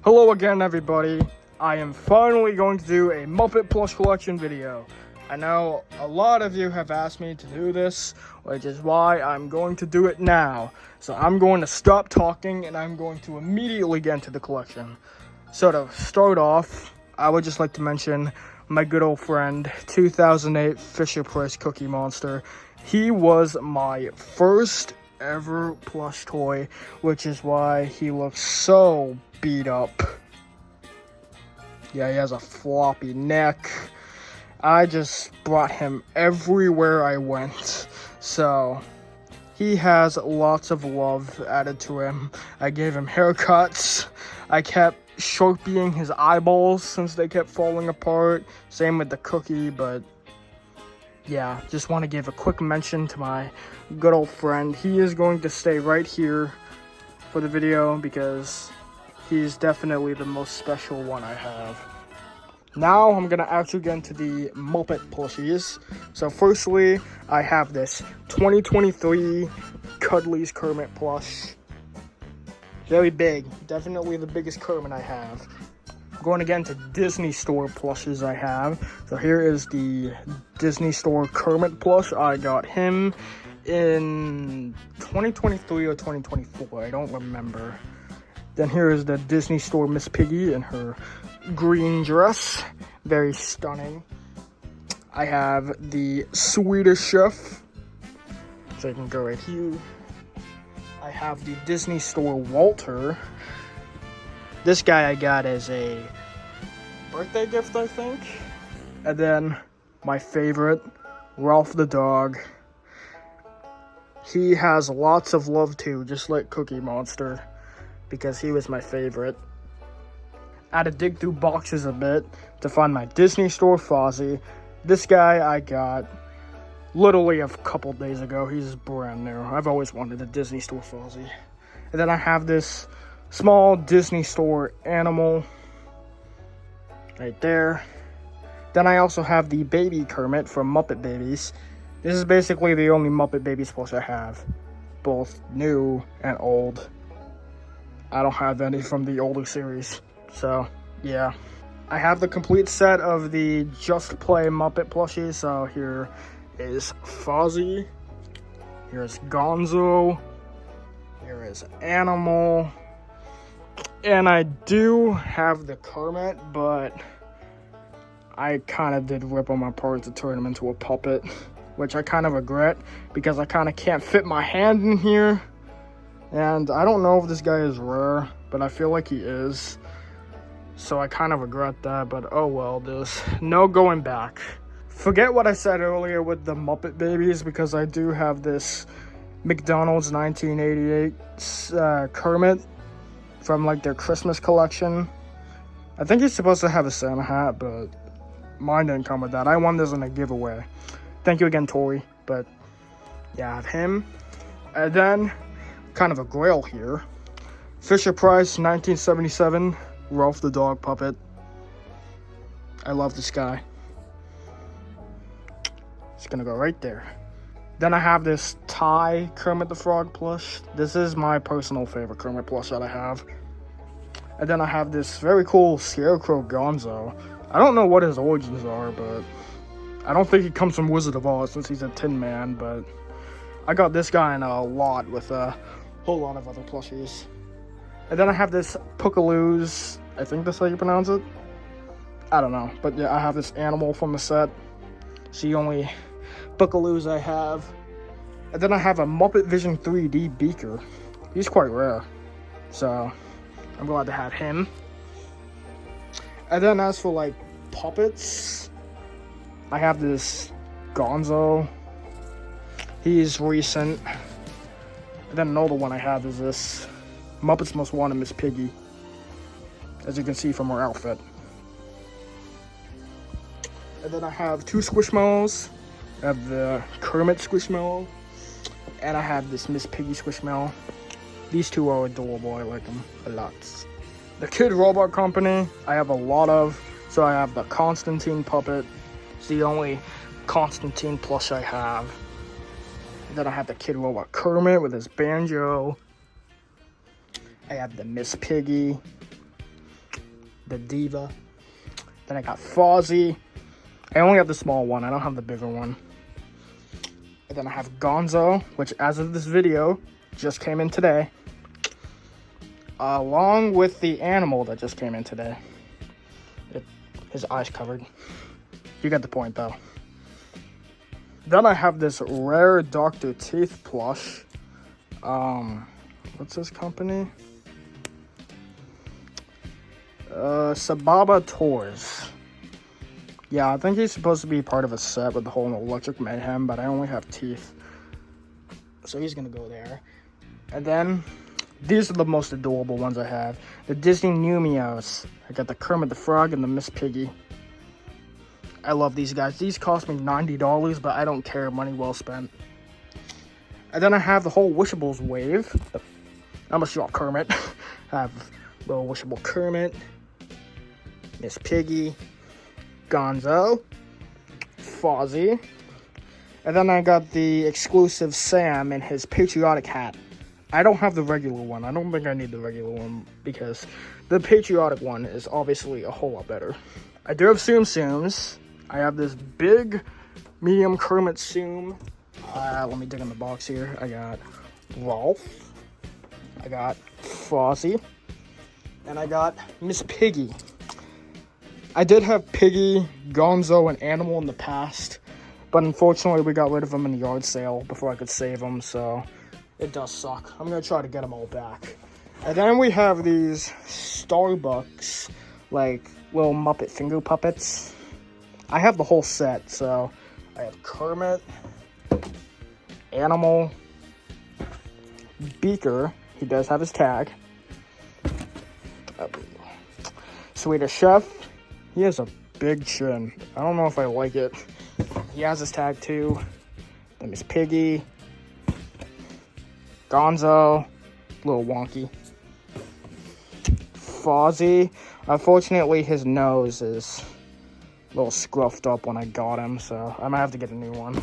Hello again, everybody. I am finally going to do a Muppet plush collection video. I know a lot of you have asked me to do this, which is why I'm going to do it now. So I'm going to stop talking and I'm going to immediately get into the collection. So to start off, I would just like to mention my good old friend, 2008 Fisher-Price Cookie Monster. He was my first ever plush toy, which is why he looks so beat up. Yeah, he has a floppy neck. I just brought him everywhere I went, so he has lots of love added to him. I gave him haircuts. I kept sharpieing his eyeballs since they kept falling apart. Same with the cookie, but yeah, just want to give a quick mention to my good old friend. He is going to stay right here for the video because he's definitely the most special one I have. Now I'm going to actually get into the Muppet plushies. So firstly, I have this 2023 Cuddly's Kermit plush. Very big. Definitely the biggest Kermit I have. Going again to Disney Store plushes I have. So here is the Disney Store Kermit plush. I got him in 2023 or 2024. I don't remember. Then here is the Disney Store Miss Piggy in her green dress. Very stunning. I have the Swedish Chef. So you can go right here. I have the Disney Store Walter. This guy I got as a birthday gift, I think. And then my favorite, Ralph the dog. He has lots of love too, just like Cookie Monster, because he was my favorite. I had to dig through boxes a bit to find my Disney Store Fozzie. This guy I got literally a couple days ago. He's brand new. I've always wanted a Disney Store Fozzie. And then I have this small Disney Store animal right there. Then I also have the baby Kermit from Muppet Babies. This is basically the only Muppet Babies plush I have, both new and old. I don't have any from the older series, so yeah. I have the complete set of the Just Play Muppet plushies. So here is Fozzie, here's Gonzo, here is Animal. And I do have the Kermit, but I kind of did rip him apart to turn him into a puppet, which I kind of regret because I kind of can't fit my hand in here. And I don't know if this guy is rare, but I feel like he is. So I kind of regret that, but oh well, there's no going back. Forget what I said earlier with the Muppet Babies, because I do have this McDonald's 1988 Kermit from like their Christmas collection. I think he's supposed to have a Santa hat, but mine didn't come with that. I won this in a giveaway. Thank you again, Tori. But yeah, I have him. And then kind of a grail here. Fisher-Price 1977 Ralph the dog puppet. I love this guy. It's gonna go right there. Then I have this Thai Kermit the Frog plush. This is my personal favorite Kermit plush that I have. And then I have this very cool Scarecrow Gonzo. I don't know what his origins are, but I don't think he comes from Wizard of Oz since he's a Tin Man, but I got this guy in a lot with a whole lot of other plushies. And then I have this Pookaloo's, I think that's how you pronounce it. I don't know, but yeah, I have this animal from the set. It's the only Pookaloo's I have. And then I have a Muppet Vision 3D Beaker. He's quite rare, so I'm glad to have him. And then as for like puppets, I have this Gonzo. He's recent. And then another one I have is this Muppets Most Wanted Miss Piggy, as you can see from her outfit. And then I have two Squishmallows. I have the Kermit Squishmallow, and I have this Miss Piggy Squishmallow. These two are adorable. I like them a lot. The Kid Robot Company, I have a lot of. So I have the Constantine puppet. It's the only Constantine plush I have. And then I have the Kid Robot Kermit with his banjo. I have the Miss Piggy. the diva. Then I got Fozzie. I only have the small one. I don't have the bigger one. And then I have Gonzo, which as of this video, just came in today. Along with the animal that just came in today. His eyes covered. You get the point, though. Then I have this rare Dr. Teeth plush. What's this company? Sababa Tours. Yeah, I think he's supposed to be part of a set with the whole Electric Mayhem, but I only have teeth. So he's gonna go there. And then, these are the most adorable ones I have. The Disney New Meows. I got the Kermit the Frog and the Miss Piggy. I love these guys. These cost me $90, but I don't care. Money well spent. And then I have the whole Wishables wave. I'm gonna show off Kermit. I have little Wishable Kermit, Miss Piggy, Gonzo, Fozzie, and then I got the exclusive Sam in his patriotic hat. I don't have the regular one. I don't think I need the regular one because the patriotic one is obviously a whole lot better. I do have Tsum Tsums. I have this big, medium Kermit Tsum. Let me dig in the box here. I got Rolf. I got Fozzie. And I got Miss Piggy. I did have Piggy, Gonzo, and Animal in the past, but unfortunately we got rid of them in the yard sale before I could save them, so it does suck. I'm going to try to get them all back. And then we have these Starbucks, like, little Muppet finger puppets. I have the whole set, so I have Kermit, Animal, Beaker, he does have his tag, Swedish Chef. He has a big chin. I don't know if I like it. He has his tag too. Then Miss Piggy. Gonzo. A little wonky. Fozzie. Unfortunately, his nose is a little scruffed up when I got him, so I might have to get a new one.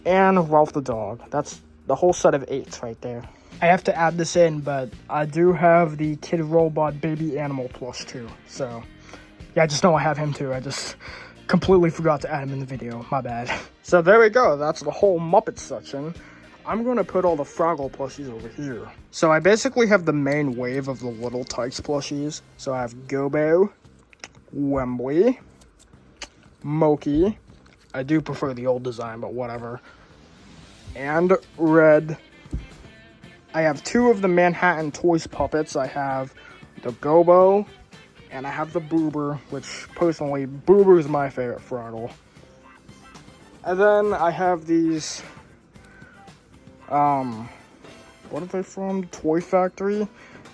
And Ralph the dog. That's the whole set of 8 right there. I have to add this in, but I do have the Kid Robot Baby Animal plush too, so yeah, I just know I have him too. I just completely forgot to add him in the video. My bad. So there we go. That's the whole Muppet section. I'm going to put all the Fraggle plushies over here. So I basically have the main wave of the Little Tykes plushies. So I have Gobo, Wembley, Moki. I do prefer the old design, but whatever. And Red. I have 2 of the Manhattan Toys puppets. I have the Gobo. And I have the Boober, which, personally, Boober is my favorite Fraggle. And then I have these, what are they from? Toy Factory?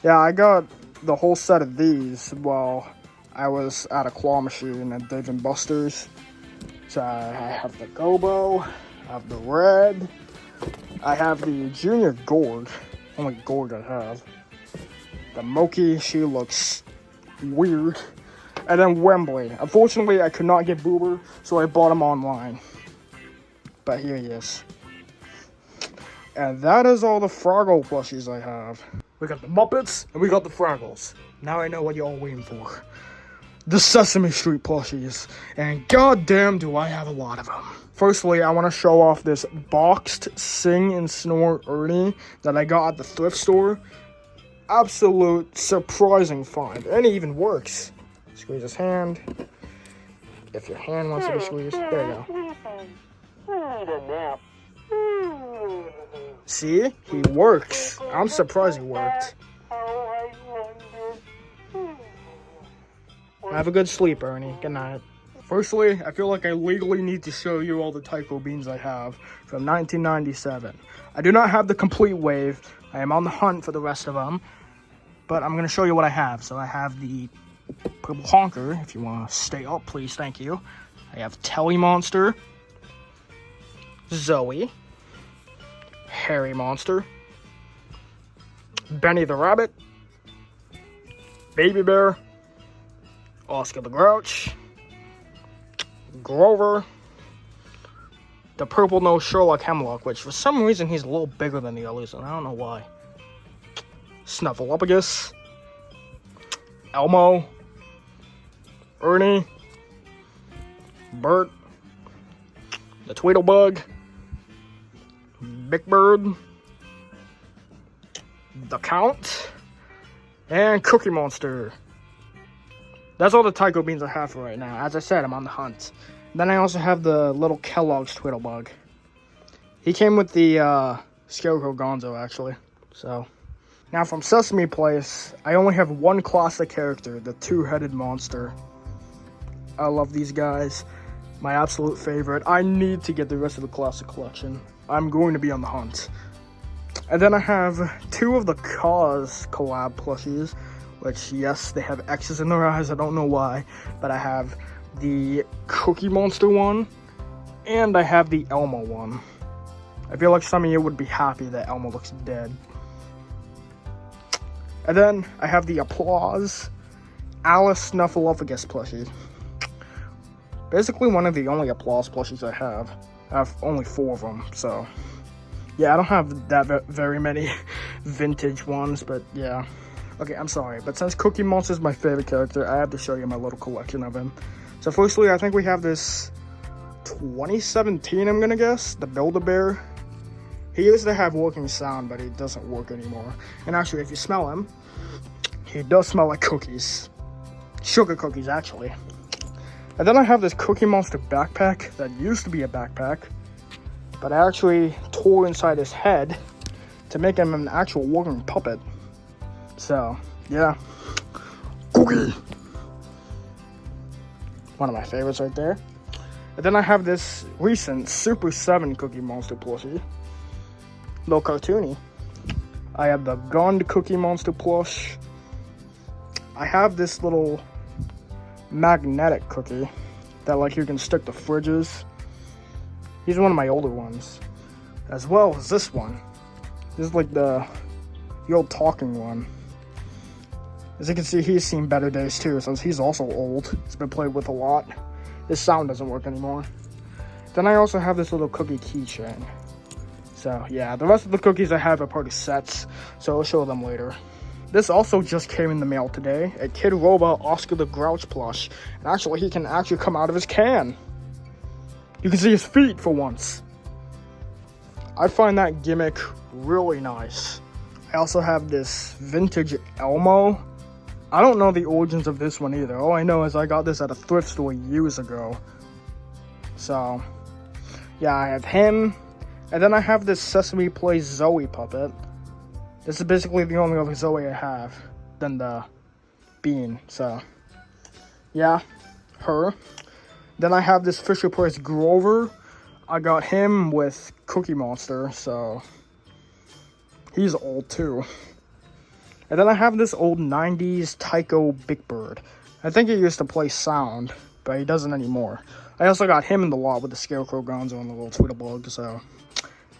Yeah, I got the whole set of these while I was at a claw machine at Dave & Buster's. So I have the Gobo, I have the Red, I have the Junior Gorg, only Gorg I have. The Moki, she looks weird. And then Wembley. Unfortunately, I could not get Boober, so I bought him online. But here he is. And that is all the Fraggle plushies I have. We got the Muppets, and we got the Fraggles. Now I know what you're all waiting for. The Sesame Street plushies. And goddamn do I have a lot of them. Firstly, I want to show off this boxed Sing and Snore Ernie that I got at the thrift store. Absolute surprising find, and it even works. Squeeze his hand. If your hand wants to be squeezed, there you go. See, he works. I'm surprised he worked. Have a good sleep, Ernie. Good night. Firstly, I feel like I legally need to show you all the Tycho beans I have from 1997. I do not have the complete wave. I am on the hunt for the rest of them. But I'm going to show you what I have. So I have the Purple Honker. If you want to stay up, please. Thank you. I have Telly Monster. Zoe. Harry Monster. Benny the Rabbit. Baby Bear. Oscar the Grouch. Grover. The Purple Nose Sherlock Hemlock, which for some reason he's a little bigger than the others, and I don't know why. Snuffleupagus, Elmo, Ernie, Bert, the Tweedlebug, Big Bird, the Count, and Cookie Monster. That's all the taco beans I have for right now. As I said, I'm on the hunt. Then I also have the little Kellogg's Tweedlebug. He came with the Scarecrow Gonzo, actually. So, now from Sesame Place, I only have one classic character, the two-headed monster. I love these guys. My absolute favorite. I need to get the rest of the classic collection. I'm going to be on the hunt. And then I have two of the Cause collab plushies, which, yes, they have X's in their eyes. I don't know why, but I have the Cookie Monster one, and I have the Elmo one. I feel like some of you would be happy that Elmo looks dead. And then I have the Applause Alice Snuffleupagus plushie. Basically one of the only Applause plushies I have. I have only 4 of them, so... yeah, I don't have that very many vintage ones, but yeah. Okay, I'm sorry, but since Cookie Monster is my favorite character, I have to show you my little collection of him. So firstly, I think we have this 2017, I'm gonna guess, the Build-A-Bear. He used to have working sound, but he doesn't work anymore. And actually, if you smell him, he does smell like cookies. Sugar cookies, actually. And then I have this Cookie Monster backpack that used to be a backpack, but I actually tore inside his head to make him an actual working puppet. So, yeah. Cookie! One of my favorites right there. And then I have this recent Super 7 Cookie Monster plushie. A little cartoony. I have the Gund Cookie Monster plush. I have this little magnetic cookie that, like, you can stick to fridges. He's one of my older ones. As well as this one. This is like the old talking one. As you can see, he's seen better days too, since he's also old. He's been played with a lot. His sound doesn't work anymore. Then I also have this little cookie keychain. So yeah, the rest of the cookies I have are part of sets, so I'll show them later. This also just came in the mail today. A Kid Robot Oscar the Grouch plush. And actually, he can actually come out of his can. You can see his feet for once. I find that gimmick really nice. I also have this vintage Elmo. I don't know the origins of this one either. All I know is I got this at a thrift store years ago. So, yeah, I have him. And then I have this Sesame Place Zoe puppet. This is basically the only other Zoe I have than the Bean. So, yeah, her. Then I have this Fisher Price Grover. I got him with Cookie Monster, so he's old too. And then I have this old 90s Tycho Big Bird. I think he used to play sound, but he doesn't anymore. I also got him in the lot with the Scarecrow Gonzo and the little Tweedlebug, so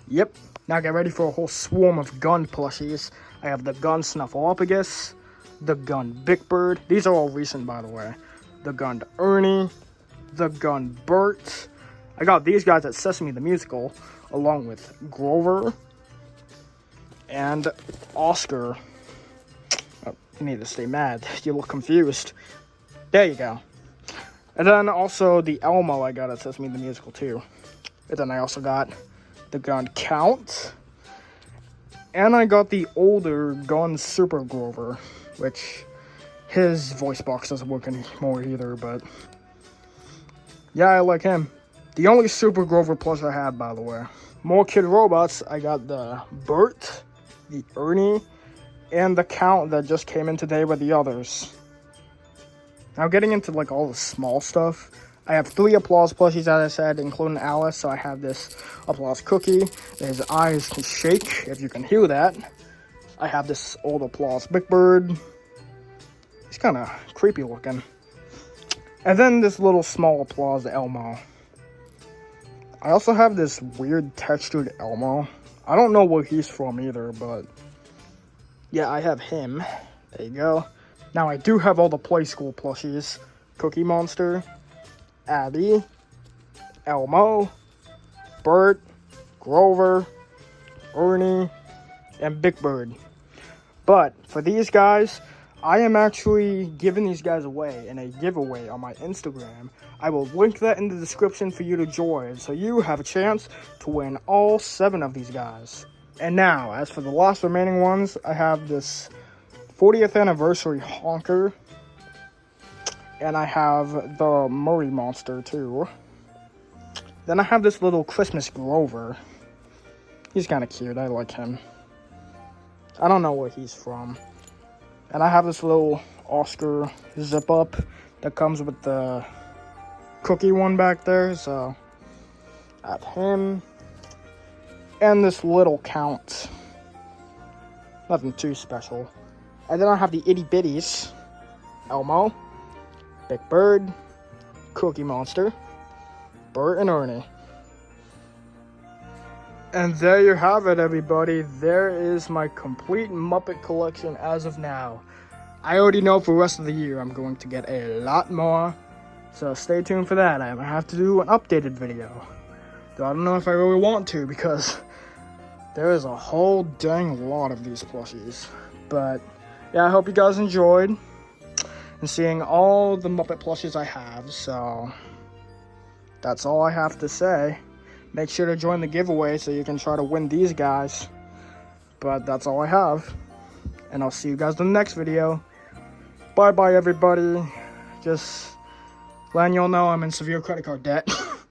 yep. Now get ready for a whole swarm of Gun plushies. I have the Gun Snuffleupagus, the Gun Big Bird. These are all recent, by the way. The Gun Ernie, the Gun Bert. I got these guys at Sesame the Musical, along with Grover and Oscar. Oh, you need to stay mad. You look confused. There you go. And then also the Elmo I got at Sesame the Musical too. And then I also got the Gun Count. And I got the older Gun Super Grover, which his voice box doesn't work anymore either, but yeah, I like him. The only Super Grover plush I have, by the way. More Kid Robots, I got the Bert, the Ernie, and the Count that just came in today with the others. Now getting into like all the small stuff, I have 3 Applause plushies, as I said, including Alice. So I have this Applause cookie. His eyes can shake, if you can hear that. I have this old Applause Big Bird. He's kind of creepy looking. And then this little small Applause Elmo. I also have this weird textured Elmo. I don't know where he's from either, but yeah, I have him. There you go. Now I do have all the Play School plushies. Cookie Monster, Abby, Elmo, Bert, Grover, Ernie, and Big Bird. But for these guys, I am actually giving these guys away in a giveaway on my Instagram. I will link that in the description for you to join, so you have a chance to win all 7 of these guys. And now, as for the last remaining ones, I have this 40th anniversary honker. And I have the Murray monster too. Then I have this little Christmas Grover. He's kind of cute, I like him. I don't know where he's from. And I have this little Oscar zip up that comes with the cookie one back there. So I have him. And this little Count. Nothing too special. And then I have the itty bitties. Elmo, Big Bird, Cookie Monster, Bert and Ernie. And there you have it, everybody. There is my complete Muppet collection as of now. I already know for the rest of the year I'm going to get a lot more. So stay tuned for that. I might have to do an updated video. Though I don't know if I really want to because there is a whole dang lot of these plushies. But yeah, I hope you guys enjoyed and seeing all the Muppet plushies I have. So that's all I have to say. Make sure to join the giveaway so you can try to win these guys. But that's all I have. And I'll see you guys in the next video. Bye-bye, everybody. Just letting y'all know I'm in severe credit card debt.